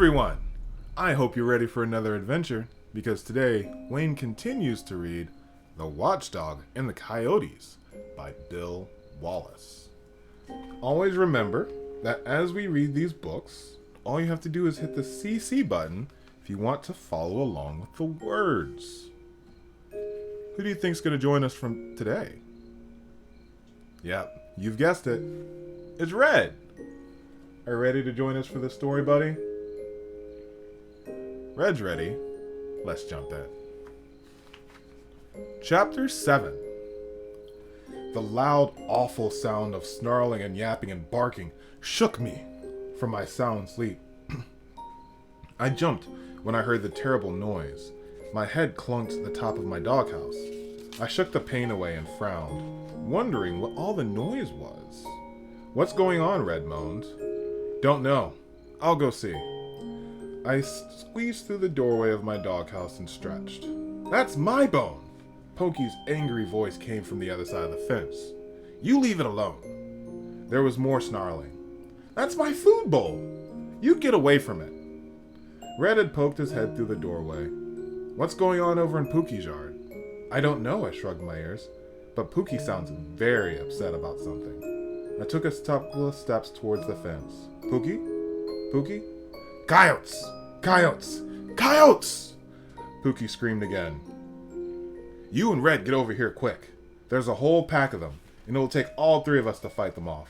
everyone! I hope you're ready for another adventure, because today Wayne continues to read The Watchdog and the Coyotes by Bill Wallace. Always remember that as we read these books, all you have to do is hit the CC button if you want to follow along with the words. Who do you think's going to join us from today? Yep, you've guessed it. It's Red. Are you ready to join us for this story, buddy? Red's ready. Let's jump in. Chapter 7. The loud, awful sound of snarling and yapping and barking shook me from my sound sleep. I jumped when I heard the terrible noise. My head clunked to the top of my doghouse. I shook the pain away and frowned, wondering what all the noise was. "What's going on?" Red moaned. "Don't know. I'll go see." I squeezed through the doorway of my doghouse and stretched. "That's my bone!" Pokey's angry voice came from the other side of the fence. "You leave it alone." There was more snarling. "That's my food bowl! You get away from it!" Red had poked his head through the doorway. "What's going on over in Pookie's yard?" "I don't know," I shrugged my ears, but Pookie sounds very upset about something. I took a couple of steps towards the fence. "Pookie? Pookie?" "Coyotes! Coyotes! Coyotes!" Pookie screamed again. "You and Red get over here quick. There's a whole pack of them, and it'll take all three of us to fight them off."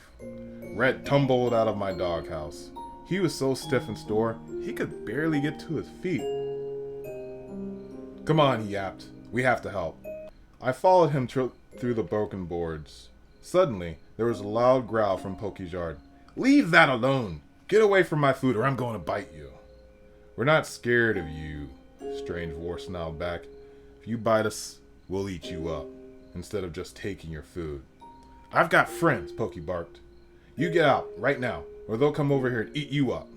Red tumbled out of my doghouse. He was so stiff and sore, he could barely get to his feet. "Come on," he yapped. "We have to help." I followed him through the broken boards. Suddenly, there was a loud growl from Pokey's yard. "Leave that alone! Get away from my food or I'm going to bite you." "We're not scared of you," a strange voice snarled back. "If you bite us, we'll eat you up, instead of just taking your food." "I've got friends," Pokey barked. "You get out, right now, or they'll come over here and eat you up."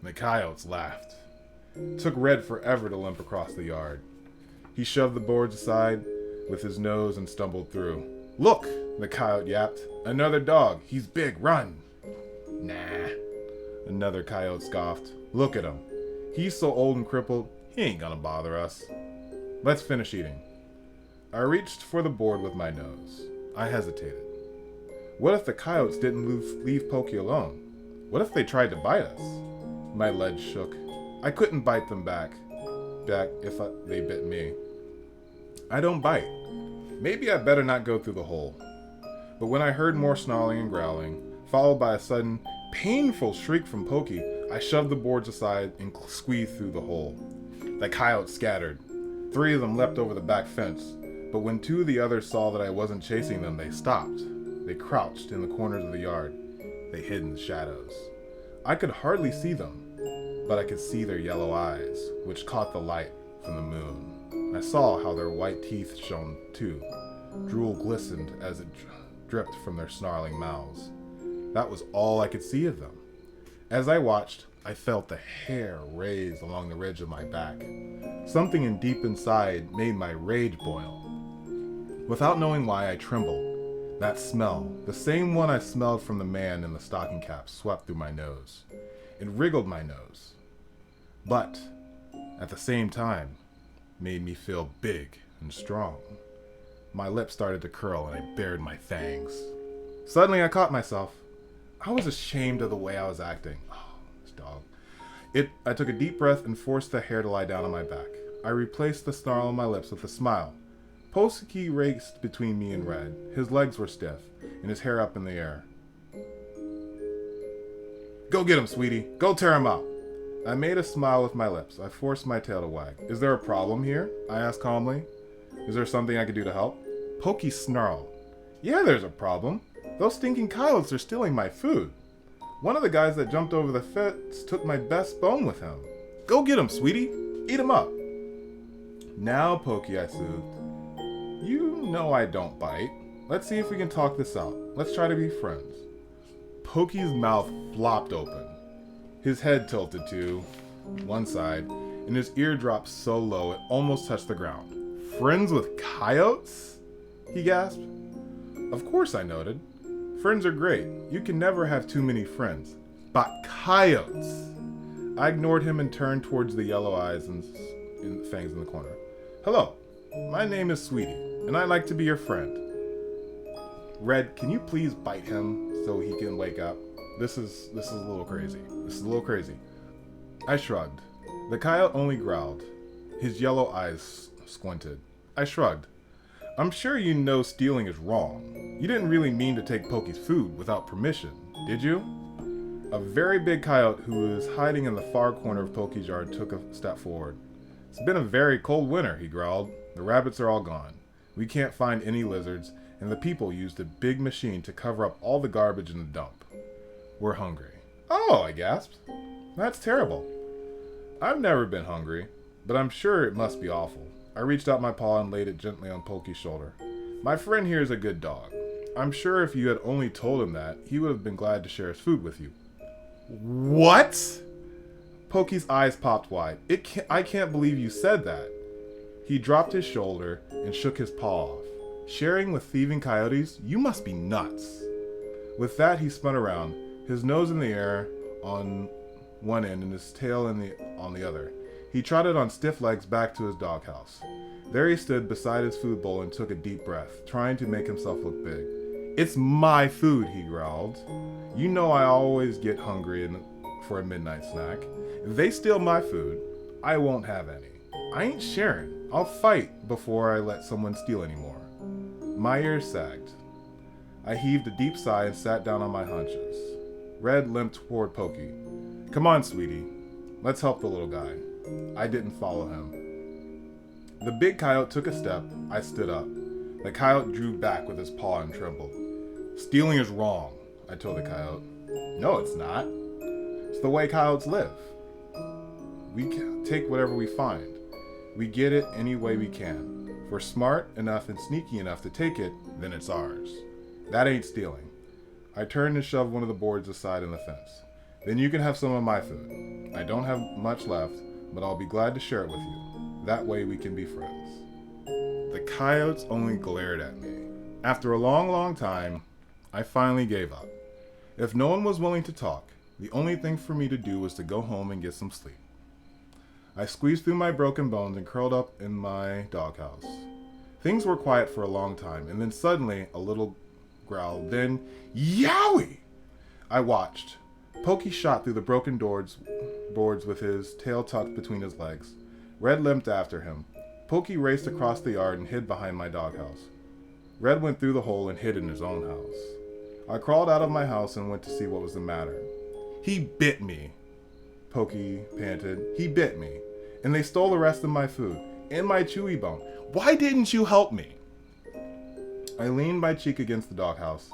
The coyotes laughed. It took Red forever to limp across the yard. He shoved the boards aside with his nose and stumbled through. "Look," the coyote yapped. "Another dog. He's big. Run." "Nah." Another coyote scoffed. "Look at him. He's so old and crippled, he ain't gonna bother us. Let's finish eating." I reached for the board with my nose. I hesitated. What if the coyotes didn't leave Pokey alone? What if they tried to bite us? My legs shook. I couldn't bite them back if they bit me. I don't bite. Maybe I better not go through the hole. But when I heard more snarling and growling, followed by a sudden, painful shriek from Pokey, I shoved the boards aside and squeezed through the hole. The coyotes scattered. 3 of them leapt over the back fence, but when 2 of the others saw that I wasn't chasing them, they stopped. They crouched in the corners of the yard. They hid in the shadows. I could hardly see them, but I could see their yellow eyes, which caught the light from the moon. I saw how their white teeth shone too. Drool glistened as it dripped from their snarling mouths. That was all I could see of them. As I watched, I felt the hair raise along the ridge of my back. Something in deep inside made my rage boil. Without knowing why, I trembled. That smell, the same one I smelled from the man in the stocking cap, swept through my nose. It wriggled my nose, but at the same time made me feel big and strong. My lips started to curl and I bared my fangs. Suddenly I caught myself. I was ashamed of the way I was acting. Oh, this dog. I took a deep breath and forced the hair to lie down on my back. I replaced the snarl on my lips with a smile. Pookie raced between me and Red. His legs were stiff, and his hair up in the air. "Go get him, sweetie. Go tear him up." I made a smile with my lips. I forced my tail to wag. "Is there a problem here?" I asked calmly. "Is there something I could do to help?" Pookie snarled. "Yeah, there's a problem. Those stinking coyotes are stealing my food. One of the guys that jumped over the fence took my best bone with him. Go get him, sweetie. Eat him up." "Now, Pookie," I soothed. "You know I don't bite. Let's see if we can talk this out. Let's try to be friends." Pokey's mouth flopped open. His head tilted to one side, and his ear dropped so low it almost touched the ground. "Friends with coyotes?" he gasped. "Of course," I noted. "Friends are great. You can never have too many friends. But coyotes! I ignored him and turned towards the yellow eyes and fangs in the corner. Hello, my name is Sweetie, and I'd like to be your friend. Red, can you please bite him so he can wake up? This is a little crazy. I shrugged. The coyote only growled. His yellow eyes squinted. I shrugged. I'm sure you know stealing is wrong. You didn't really mean to take Pokey's food without permission, did you? A very big coyote who was hiding in the far corner of Pokey's yard took a step forward. It's been a very cold winter, he growled. The rabbits are all gone. We can't find any lizards, and the people used a big machine to cover up all the garbage in the dump. We're hungry. Oh, I gasped. That's terrible. I've never been hungry, but I'm sure it must be awful. I reached out my paw and laid it gently on Pokey's shoulder. My friend here is a good dog. I'm sure if you had only told him that, he would have been glad to share his food with you. What? Pokey's eyes popped wide. I can't believe you said that. He dropped his shoulder and shook his paw off. Sharing with thieving coyotes? You must be nuts. With that, he spun around, his nose in the air on one end and his tail on the other. He trotted on stiff legs back to his doghouse. There he stood beside his food bowl and took a deep breath, trying to make himself look big. It's my food, he growled. You know I always get hungry for a midnight snack. If they steal my food, I won't have any. I ain't sharing. I'll fight before I let someone steal anymore. My ears sagged. I heaved a deep sigh and sat down on my haunches. Red limped toward Pokey. Come on, sweetie. Let's help the little guy. I didn't follow him. The big coyote took a step. I stood up. The coyote drew back with his paw and trembled. Stealing is wrong, I told the coyote. No, it's not. It's the way coyotes live. We take whatever we find. We get it any way we can. If we're smart enough and sneaky enough to take it, then it's ours. That ain't stealing. I turned and shoved one of the boards aside in the fence. Then you can have some of my food. I don't have much left, but I'll be glad to share it with you. That way we can be friends. The coyotes only glared at me. After a long, long time, I finally gave up. If no one was willing to talk, the only thing for me to do was to go home and get some sleep. I squeezed through my broken bones and curled up in my doghouse. Things were quiet for a long time, and then suddenly a little growl, then yowie! I watched. Pokey shot through the broken boards with his tail tucked between his legs. Red limped after him. Pokey raced across the yard and hid behind my doghouse. Red went through the hole and hid in his own house. I crawled out of my house and went to see what was the matter. He bit me, Pokey panted. He bit me. And they stole the rest of my food and my chewy bone. Why didn't you help me? I leaned my cheek against the doghouse.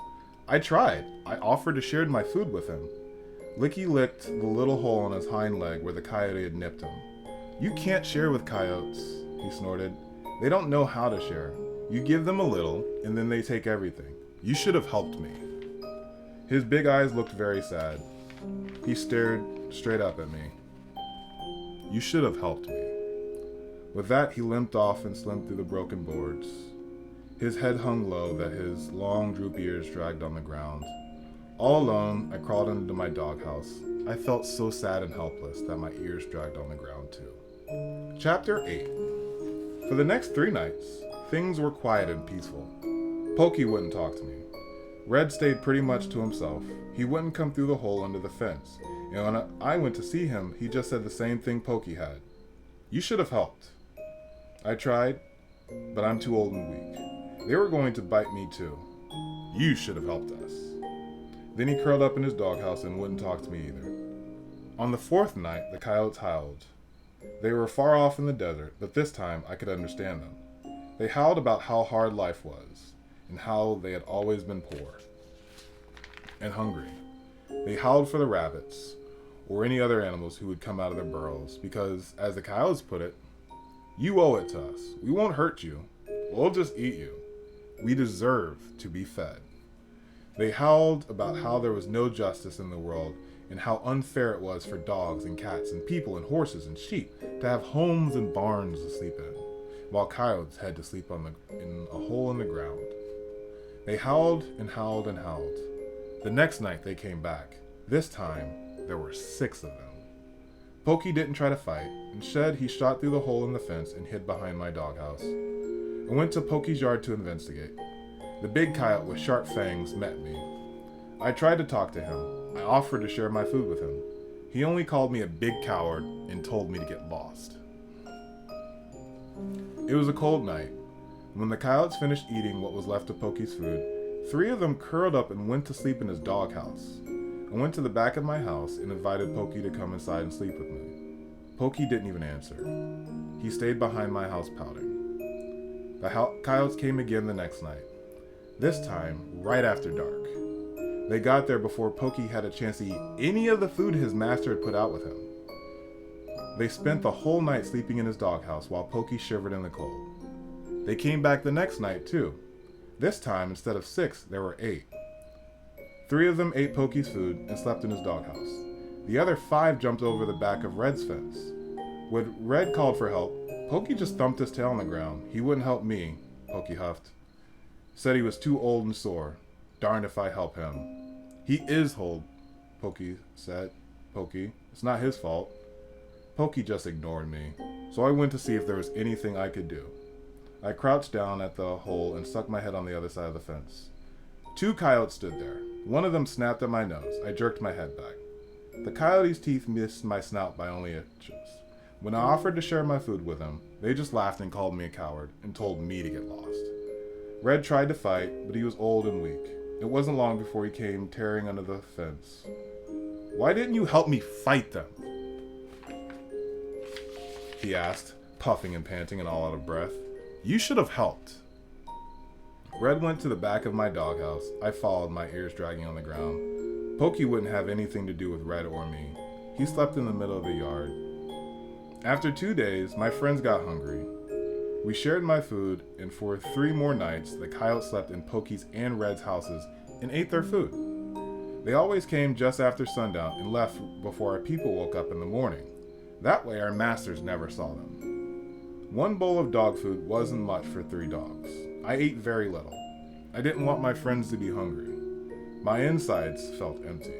I tried. I offered to share my food with him. Licky licked the little hole on his hind leg where the coyote had nipped him. You can't share with coyotes, he snorted. They don't know how to share. You give them a little, and then they take everything. You should have helped me. His big eyes looked very sad. He stared straight up at me. You should have helped me. With that, he limped off and slipped through the broken boards. His head hung low that his long, droopy ears dragged on the ground. All alone, I crawled into my doghouse. I felt so sad and helpless that my ears dragged on the ground too. Chapter 8. For the next 3 nights, things were quiet and peaceful. Pokey wouldn't talk to me. Red stayed pretty much to himself. He wouldn't come through the hole under the fence. And when I went to see him, he just said the same thing Pokey had. You should have helped. I tried, but I'm too old and weak. They were going to bite me too. You should have helped us. Then he curled up in his doghouse and wouldn't talk to me either. On the 4th night, the coyotes howled. They were far off in the desert, but this time I could understand them. They howled about how hard life was, and how they had always been poor and hungry. They howled for the rabbits, or any other animals who would come out of their burrows, because, as the coyotes put it, you owe it to us. We won't hurt you. We'll just eat you. We deserve to be fed. They howled about how there was no justice in the world and how unfair it was for dogs and cats and people and horses and sheep to have homes and barns to sleep in, while coyotes had to sleep in a hole in the ground. They howled and howled and howled. The next night they came back. This time, there were 6 of them. Pookie didn't try to fight. Instead, he shot through the hole in the fence and hid behind my doghouse. I went to Pokey's yard to investigate. The big coyote with sharp fangs met me. I tried to talk to him. I offered to share my food with him. He only called me a big coward and told me to get lost. It was a cold night. When the coyotes finished eating what was left of Pokey's food, 3 of them curled up and went to sleep in his doghouse. I went to the back of my house and invited Pokey to come inside and sleep with me. Pokey didn't even answer. He stayed behind my house pouting. The coyotes came again the next night. This time, right after dark. They got there before Pokey had a chance to eat any of the food his master had put out with him. They spent the whole night sleeping in his doghouse while Pokey shivered in the cold. They came back the next night too. This time, instead of 6, there were 8. 3 of them ate Pokey's food and slept in his doghouse. The other 5 jumped over the back of Red's fence. When Red called for help, Pokey just thumped his tail on the ground. He wouldn't help me, Pokey huffed. Said he was too old and sore. Darned if I help him. He is old, Pokey said. Pokey, it's not his fault. Pokey just ignored me, so I went to see if there was anything I could do. I crouched down at the hole and stuck my head on the other side of the fence. 2 coyotes stood there. One of them snapped at my nose. I jerked my head back. The coyote's teeth missed my snout by only inches. When I offered to share my food with them, they just laughed and called me a coward and told me to get lost. Red tried to fight, but he was old and weak. It wasn't long before he came tearing under the fence. Why didn't you help me fight them? He asked, puffing and panting and all out of breath. You should have helped. Red went to the back of my doghouse. I followed, my ears dragging on the ground. Pokey wouldn't have anything to do with Red or me. He slept in the middle of the yard. After 2 days, my friends got hungry. We shared my food, and for 3 more nights, the coyotes slept in Pokey's and Red's houses and ate their food. They always came just after sundown and left before our people woke up in the morning. That way, our masters never saw them. 1 bowl of dog food wasn't much for 3 dogs. I ate very little. I didn't want my friends to be hungry. My insides felt empty.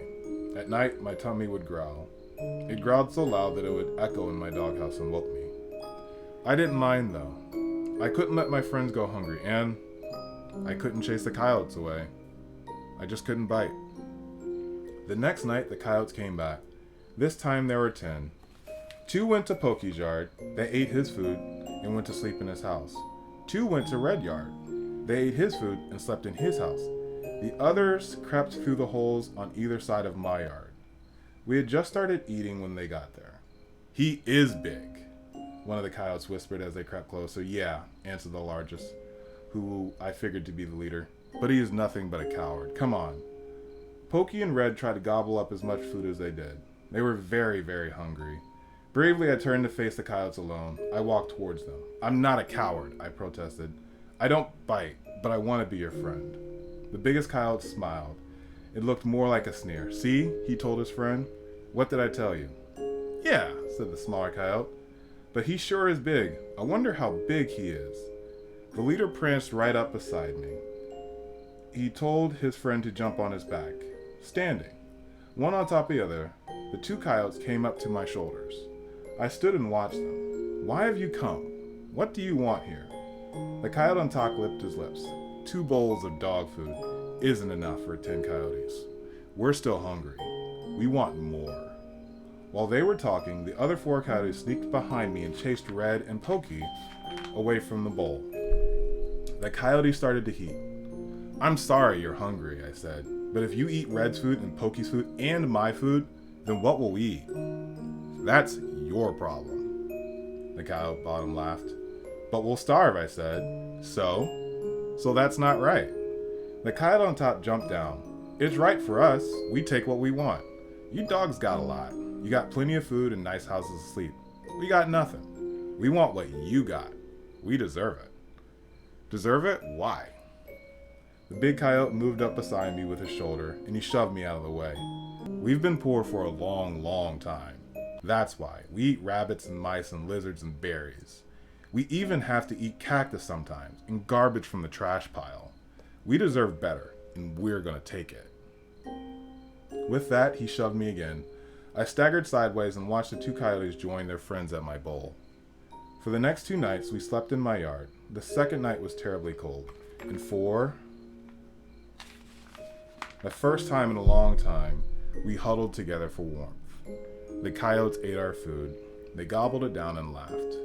At night, my tummy would growl. It growled so loud that it would echo in my doghouse and woke me. I didn't mind, though. I couldn't let my friends go hungry, and I couldn't chase the coyotes away. I just couldn't bite. The next night, the coyotes came back. This time there were 10. 2 went to Pokey's yard. They ate his food and went to sleep in his house. 2 went to Red yard. They ate his food and slept in his house. The others crept through the holes on either side of my yard. We had just started eating when they got there. He is big, one of the coyotes whispered as they crept closer. Yeah, answered the largest, who I figured to be the leader. But he is nothing but a coward. Come on. Pokey and Red tried to gobble up as much food as they did. They were very, very hungry. Bravely, I turned to face the coyotes alone. I walked towards them. I'm not a coward, I protested. I don't bite, but I want to be your friend. The biggest coyote smiled. It looked more like a sneer. See, he told his friend. What did I tell you? Yeah, said the smaller coyote. But he sure is big. I wonder how big he is. The leader pranced right up beside me. He told his friend to jump on his back. Standing, one on top of the other, the 2 coyotes came up to my shoulders. I stood and watched them. Why have you come? What do you want here? The coyote on top licked his lips. 2 bowls of dog food isn't enough for 10 coyotes. We're still hungry. We want more. While they were talking, the other 4 coyotes sneaked behind me and chased Red and Pokey away from the bowl. The coyote started to heat. I'm sorry you're hungry, I said, but if you eat Red's food and Pokey's food and my food, then what will we eat? That's your problem. The coyote bottom laughed. But we'll starve, I said. So that's not right. The coyote on top jumped down. It's right for us. We take what we want. You dogs got a lot. You got plenty of food and nice houses to sleep. We got nothing. We want what you got. We deserve it. Deserve it? Why? The big coyote moved up beside me with his shoulder, and he shoved me out of the way. We've been poor for a long, long time. That's why. We eat rabbits and mice and lizards and berries. We even have to eat cactus sometimes, and garbage from the trash pile. We deserve better, and we're gonna take it. With that, he shoved me again. I staggered sideways and watched the two coyotes join their friends at my bowl. For the next 2 nights, we slept in my yard. The second night was terribly cold. And for the first time in a long time, we huddled together for warmth. The coyotes ate our food. They gobbled it down and laughed.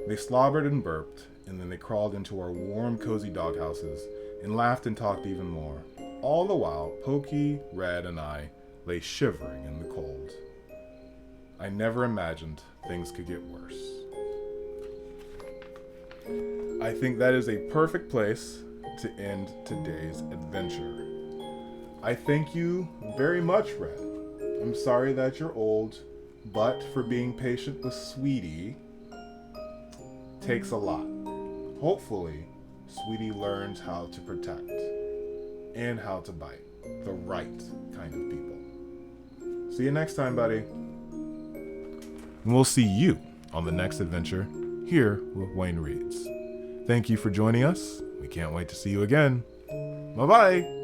They slobbered and burped, and then they crawled into our warm, cozy doghouses and laughed and talked even more. All the while, Pookie, Red, and I lay shivering in the cold. I never imagined things could get worse. I think that is a perfect place to end today's adventure. I thank you very much, Red. I'm sorry that you're old, but for being patient with Sweetie takes a lot. Hopefully, Sweetie learns how to protect and how to bite the right kind of people. See you next time, buddy. And we'll see you on the next adventure here with Wayne Reads. Thank you for joining us. We can't wait to see you again. Bye-bye.